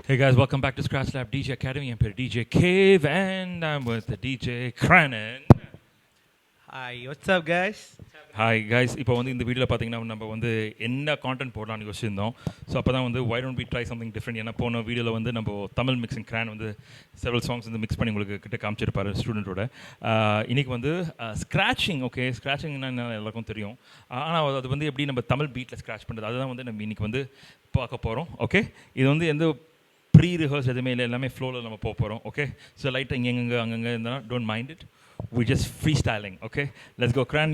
Hey guys, welcome back to Scratch Lab DJ Academy. I'm here DJ Cave and I'm with the DJ Kranen. Hi, what's up, guys? Hi guys, இப்போ வந்து இந்த வீடியோவில் பார்த்தீங்கன்னா நம்ம வந்து என்ன content போடலாம்னு யோசிச்சிருந்தோம். ஸோ அப்போ தான் வந்து why don't be try something different. ஏன்னா போன வீடியோவில் வந்து நம்ம தமிழ் மிக்சிங் கிரான் வந்து செவரல் சாங்ஸ் வந்து மிக்ஸ் பண்ணி உங்களுக்கு கிட்ட காமிச்சிருப்பாரு ஸ்டூடெண்ட்டோட. இன்றைக்கி வந்து ஸ்க்ராச்சிங். ஓகே, ஸ்க்ராச்சிங்னா என்ன எல்லாருக்கும் தெரியும். ஆனால் அது வந்து எப்படி நம்ம தமிழ் பீட்டில் ஸ்க்ராச் பண்ணுறது, அதுதான் வந்து நம்ம இன்றைக்கி வந்து பார்க்க போகிறோம். ஓகே, இது வந்து எந்த ப்ரீ ரிஹர்ஸ் எதுவுமே இல்லை, எல்லாமே ஃப்ளோவில் நம்ம போக போகிறோம். ஓகே, ஸோ லைட்டாக இங்கே அங்கங்கே இருந்தால் don't mind it. We just freestyling. Okay, let's go. Kran,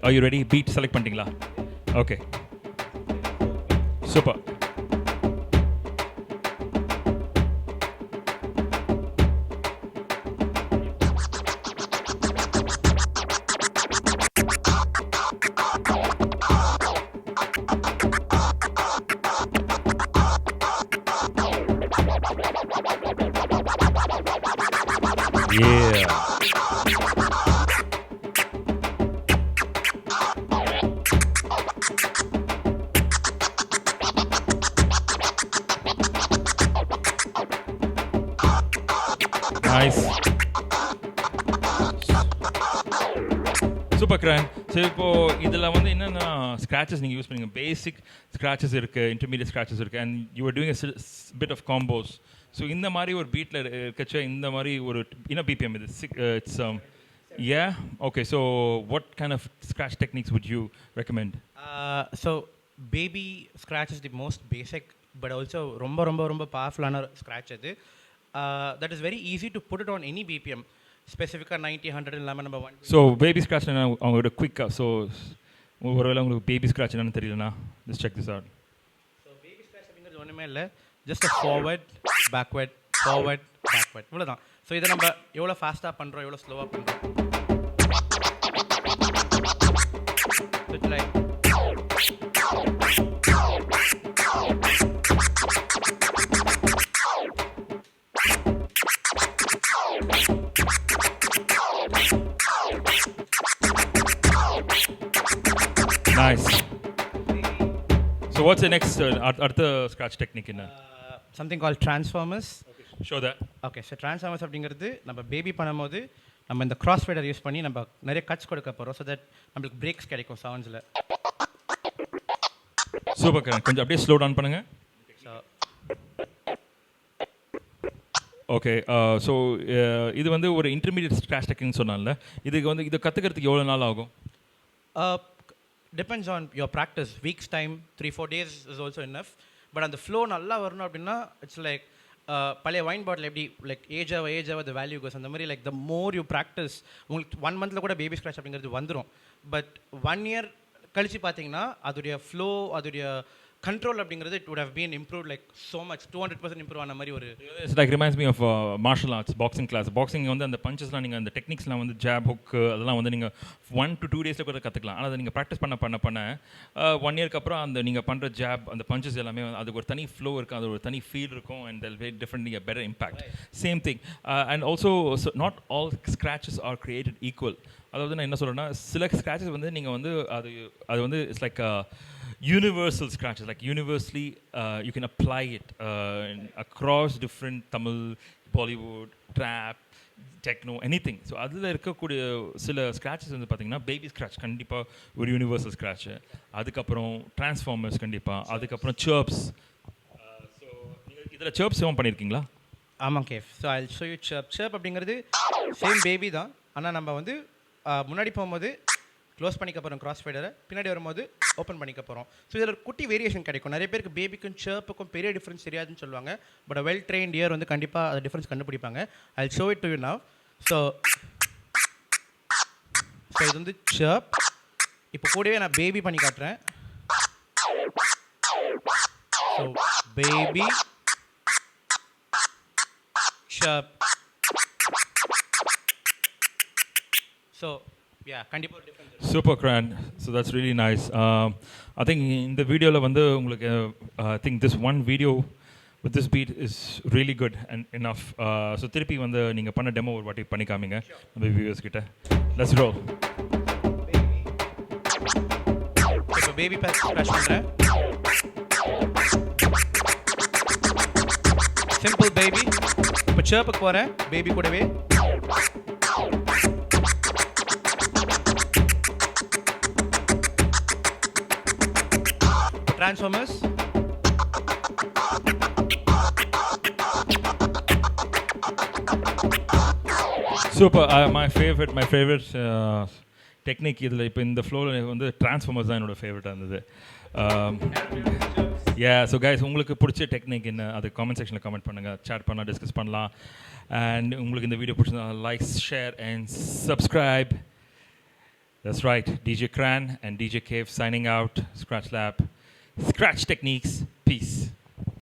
are you ready? Beat select பண்ணிட்டீங்களா? Okay, super. Yeah. Nice. Super Kran. So இப்போது இதில் வந்து என்னென்னா ஸ்க்ராச்சஸ் நீங்கள் யூஸ் பண்ணுங்க. பேசிக் ஸ்க்ராச்சஸ் இருக்குது, இன்டர்மீடியட் ஸ்க்ராச்சஸ் இருக்குது, and you are doing a bit of combos. So இந்த மாதிரி ஒரு பீட்டில் இருக்கச்ச இந்த மாதிரி ஒரு என்ன பிபிஎம் இது it's okay. So what kind of scratch techniques would you recommend? So, baby scratch is the most basic, but also ரொம்ப powerful scratch அது. That is very easy to put it on any BPM. ஸ்பெசிஃபிக்காக 90, 100 இல்லாமல் நம்ம 1. So baby scratch அவங்களோட குயிக்காக. So ஒருவேளை உங்களுக்கு baby scratch என்னன்னு தெரியலனா just check this out. So baby scratch அப்படிங்கிறது ஒன்றுமே இல்லை, just forward backward forward backward, இவ்வளோதான். ஸோ இதை நம்ம எவ்வளோ ஃபாஸ்ட்டாக பண்ணுறோம், எவ்வளோ ஸ்லோவாக பண்ணுறோம். Nice. So what's the next அடுத்த scratch technique என்ன? Something called transformers. Okay, show that. Okay, so transformers அப்படிங்கிறது நம்ம பேபி பண்ணும்போது நம்ம இந்த கிராஸ் ஃபேடர் யூஸ் பண்ணி நம்ம நிறைய கட்ஸ் கொடுக்க போகிறோம். ஸோ தட் நம்மளுக்கு பிரேக்ஸ் கிடைக்கும் சவுண்ட்ஸில். சூப்பர் கரண், கொஞ்சம் அப்படியே ஸ்லோ டவுன் பண்ணுங்கள். ஓகே, ஸோ இது வந்து ஒரு இன்டர்மீடியட் ஸ்க்ராட்ச் டெக்னிக்னு சொன்னால இதுக்கு வந்து இதை கற்றுக்கிறதுக்கு எவ்வளோ நாள் ஆகும்? Depends on your practice. Weeks time, 3-4 days is also enough. But on the flow நல்லா வரணும் அப்படின்னா it's like பழைய வைன் பாட்டில் எப்படி லைக் ஏஜ் ஆக the value goes. அந்த மாதிரி like the more you practice, உங்களுக்கு 1 monthல கூட பேபி ஸ்க்ராட்ச் அப்படிங்கிறது வந்துடும். பட் 1 year கழிச்சு பார்த்தீங்கன்னா அதோடைய ஃப்ளோ, அதோடைய கண்ட்ரோல் அப்படிங்கிறது it would have been improved like so much, 200% improve ஆன மாதிரி ஒரு. It's like reminds me of martial arts, boxing class. Boxing வந்து அந்த பஞ்சஸ்லாம் நீங்கள் அந்த டெக்னிக்ஸ்லாம் வந்து ஜாப் ஹுக் அதெல்லாம் வந்து நீங்கள் 1 to 2 days கூட கற்றுக்கலாம். ஆனால் அதை நீங்கள் ப்ராக்டிஸ் பண்ண 1 yearக்கு அப்புறம் அந்த நீங்கள் பண்ணுற ஜாப் அந்த பஞ்சஸ் எல்லாமே அதுக்கு ஒரு தனி ஃப்ளோ இருக்கும், அது ஒரு தனி ஃபீல் இருக்கும், and they'll way differently a better impact. Same thing. And also not all scratches are created equal. அதாவது நான் என்ன சொல்கிறேன்னா, சில ஸ்க்ராச்சஸ் வந்து நீங்கள் வந்து அது வந்து it's like universal scratches, like universally you can apply it across different Tamil, Bollywood, trap, techno, anything. So அதில் இருக்கக்கூடிய சில ஸ்க்ராச்சஸ் வந்து பார்த்தீங்கன்னா பேபி ஸ்க்ராட்ச் கண்டிப்பாக ஒரு யூனிவர்சல் ஸ்க்ராட்சு, அதுக்கப்புறம் டிரான்ஸ்ஃபார்மர்ஸ் கண்டிப்பாக, அதுக்கப்புறம் சர்ப்ஸ். ஸோ நீங்கள் இதில் சர்ப்ஸ் எதுவும் பண்ணியிருக்கீங்களா? ஆமாம் cafe. So I show you Surf அப்படிங்கிறது சேம் பேபி தான். ஆனால் நம்ம வந்து முன்னாடி போகும்போது க்ளோஸ் பண்ணிக்க போகிறோம் கிராஸ் ஃபேடரை, பின்னாடி வரும்போது ஓப்பன் பண்ணிக்க போகிறோம். ஸோ இதில் ஒரு குட்டி வேரியேஷன் கிடைக்கும். நிறைய பேருக்கு பேபிக்கும் சர்ப்புக்கும் பெரிய டிஃப்ரென்ஸ் தெரியாதுன்னு சொல்லுவாங்க. பட் வெல் ட்ரெயின்ட் இயர் வந்து கண்டிப்பாக அது டிஃப்ரென்ஸ் கண்டுபிடிப்பாங்க. I show it to you now. So இது வந்து சர்ப். இப்போ கூடவே நான் பேபி பண்ணி காட்டுறேன். So baby Surf. So yeah, கண்டிப்பா ஒரு difference. Super grand. So that's really nice. I think இந்த வீடியோவில் வந்து உங்களுக்கு I think this one video with this beat is really good and enough. So திருப்பி வந்து நீங்கள் பண்ண டெமோ ஒரு வாட்டி பண்ணி காமிங்க நம்ம வியூவர்ஸ் கிட்ட. Let's role. இப்போ பேபி ஸ்க்ராட்ச் பண்ணுறேன். Simple baby. இப்போ சேர்ப்புக்கு போகிறேன் பேபி கூடவே. Transformers. Super. My favorite technique இதில் இப்போ இந்த ஃப்ளோவில் வந்து ட்ரான்ஸ்ஃபார்மர்ஸ் தான் என்னோட ஃபேவரட்டாக இருந்தது. ஸோ கைஸ் உங்களுக்கு பிடிச்ச டெக்னிக் என்ன அது காமெண்ட் செக்ஷனில் கமெண்ட் பண்ணுங்கள், சேட் பண்ணலாம், டிஸ்கஸ் பண்ணலாம். அண்ட் உங்களுக்கு இந்த வீடியோ பிடிச்சிருந்தா like, share and subscribe. That's right, DJ Cran and DJ Cave signing out. Scratch Lab, Scratch Techniques, peace.